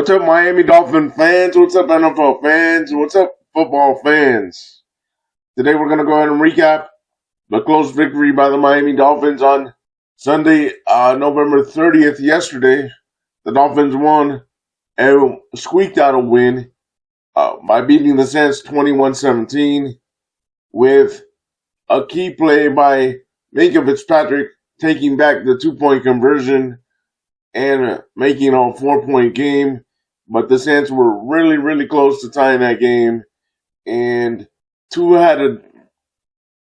What's up, Miami Dolphin fans? What's up, NFL fans? What's up, football fans? Today we're going to go ahead and recap the close victory by the Miami Dolphins on Sunday, November 30th, yesterday. The Dolphins won and squeaked out a win by beating the Saints 21-17 with a key play by Minkah Fitzpatrick taking back the 2-point conversion and making a 4-point game. But the Saints were really, really close to tying that game. And Tua had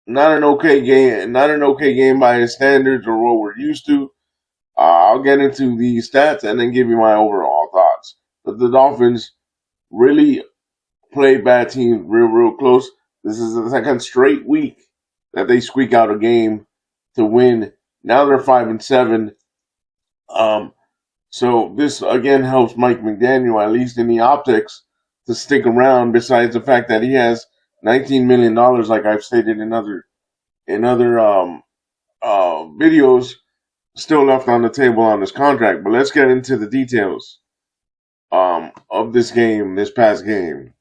not an okay game by his standards or what we're used to. I'll get into the stats and then give you my overall thoughts. But the Dolphins really played bad teams real close. This is the second straight week that they squeak out a game to win. Now they're 5-7. So this again helps Mike McDaniel, at least in the optics, to stick around. Besides the fact that he has $19 million, like I've stated in other videos, still left on the table on his contract. But let's get into the details of this past game.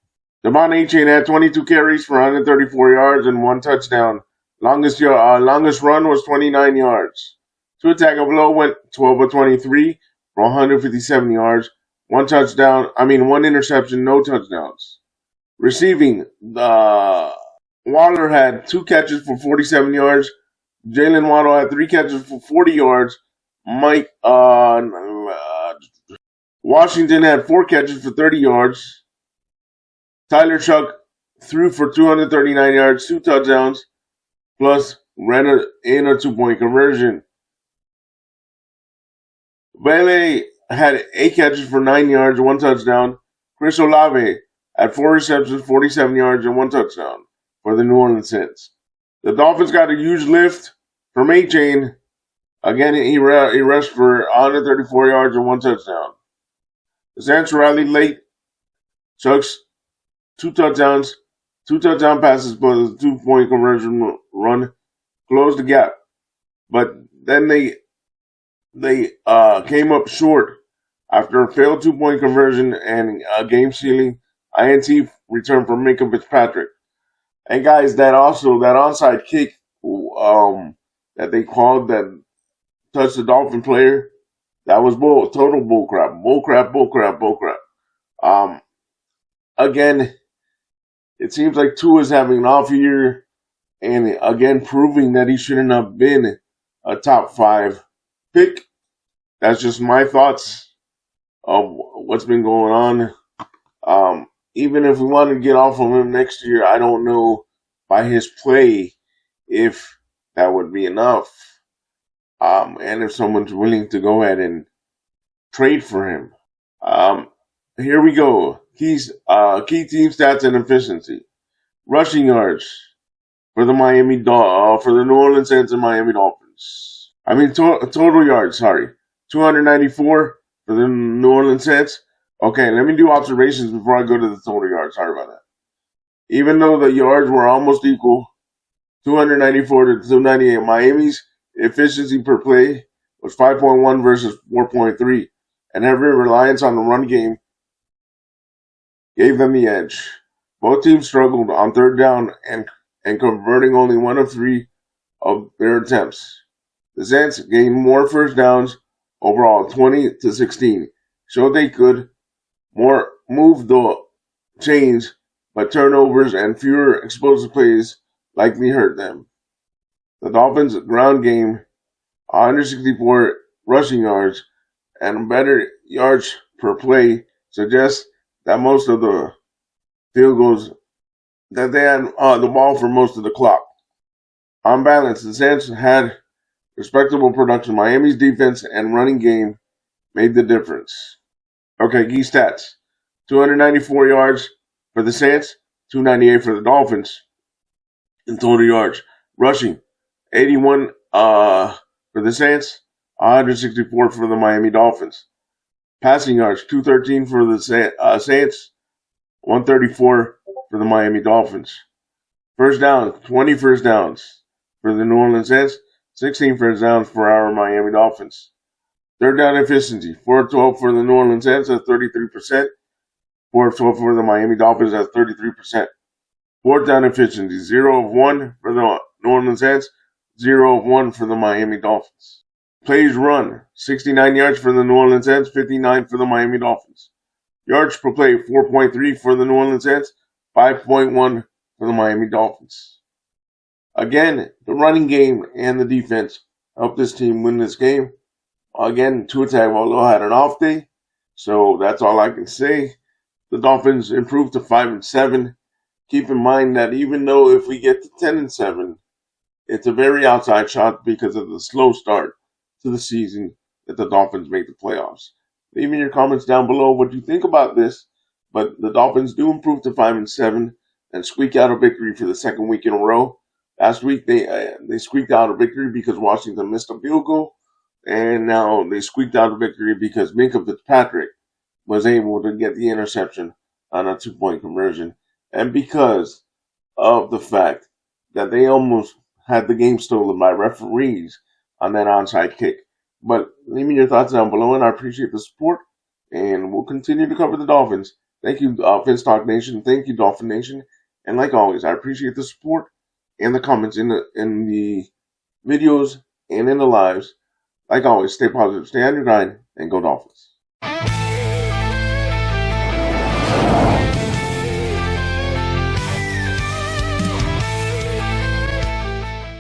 Devon Achane had 22 carries for 134 yards and 1 touchdown. Longest run was 29 yards. Tua Tagovailoa went 12 of 23 for 157 yards, 1 interception, no touchdowns. Receiving, Waller had 2 catches for 47 yards. Jalen Waddle had 3 catches for 40 yards. Washington had 4 catches for 30 yards. Tyler Chuck threw for 239 yards, 2 touchdowns, plus ran in a 2-point conversion. Bailey had 8 catches for 9 yards, 1 touchdown. Chris Olave had 4 receptions, 47 yards, and 1 touchdown for the New Orleans Saints. The Dolphins got a huge lift from Achane. Again, he rushed for 134 yards and 1 touchdown. The Saints rallied late. Chuck's 2 touchdown passes plus a 2-point conversion run closed the gap. But then they came up short after a failed 2-point conversion and a game-sealing INT return from Minkah Fitzpatrick. And guys, that onside kick that they called that touched the Dolphin player, that was total bullcrap. Again, it seems like Tua is having an off year, and again proving that he shouldn't have been a top 5 pick. That's just my thoughts of what's been going on. Even if we want to get off of him next year, I don't know by his play if that would be enough. And if someone's willing to go ahead and trade for him. Here we go. Key team stats and efficiency. Rushing yards for the New Orleans Saints and Miami Dolphins. Total yards, 294 for the New Orleans Saints. Okay, let me do observations before I go to the total yards. Sorry about that. Even though the yards were almost equal, 294 to 298, Miami's efficiency per play was 5.1 versus 4.3, and heavy reliance on the run game gave them the edge. Both teams struggled on third down and converting only 1 of 3 of their attempts. The Saints gained more first downs overall, 20-16. Showed they could move the chains, but turnovers and fewer explosive plays likely hurt them. The Dolphins' ground game, 164 rushing yards and better yards per play, suggests that most of the field goals that they had the ball for most of the clock. On balance, the Saints had respectable production. Miami's defense and running game made the difference. Okay, key stats. 294 yards for the Saints, 298 for the Dolphins in total yards. Rushing, 81 for the Saints, 164 for the Miami Dolphins. Passing yards, 213 for the Saints, 134 for the Miami Dolphins. First down, 20 first downs for the New Orleans Saints, 16 first downs for our Miami Dolphins. Third down efficiency, 4 of 12 for the New Orleans Saints at 33%. 4 of 12 for the Miami Dolphins at 33%. Fourth down efficiency, 0 of 1 for the New Orleans Saints, 0 of 1 for the Miami Dolphins. Plays run, 69 yards for the New Orleans Saints, 59 for the Miami Dolphins. Yards per play, 4.3 for the New Orleans Saints, 5.1 for the Miami Dolphins. Again, the running game and the defense helped this team win this game. Again, Tua Tagovailoa had an off day, so that's all I can say. The Dolphins improved to 5-7. Keep in mind that even though if we get to 10-7, it's a very outside shot because of the slow start to the season that the Dolphins make the playoffs. Leave me your comments down below what you think about this, but the Dolphins do improve to 5-7 and squeak out a victory for the second week in a row. Last week they squeaked out a victory because Washington missed a field goal, and now they squeaked out a victory because Minkah Fitzpatrick was able to get the interception on a 2-point conversion, and because of the fact that they almost had the game stolen by referees on that onside kick. But leave me your thoughts down below, and I appreciate the support, and we'll continue to cover the Dolphins. Thank you, Phinstalk Nation. Thank you, Dolphin Nation. And like always, I appreciate the support and the comments in the videos and in the lives. Like always, stay positive, stay on your grind, and go Dolphins.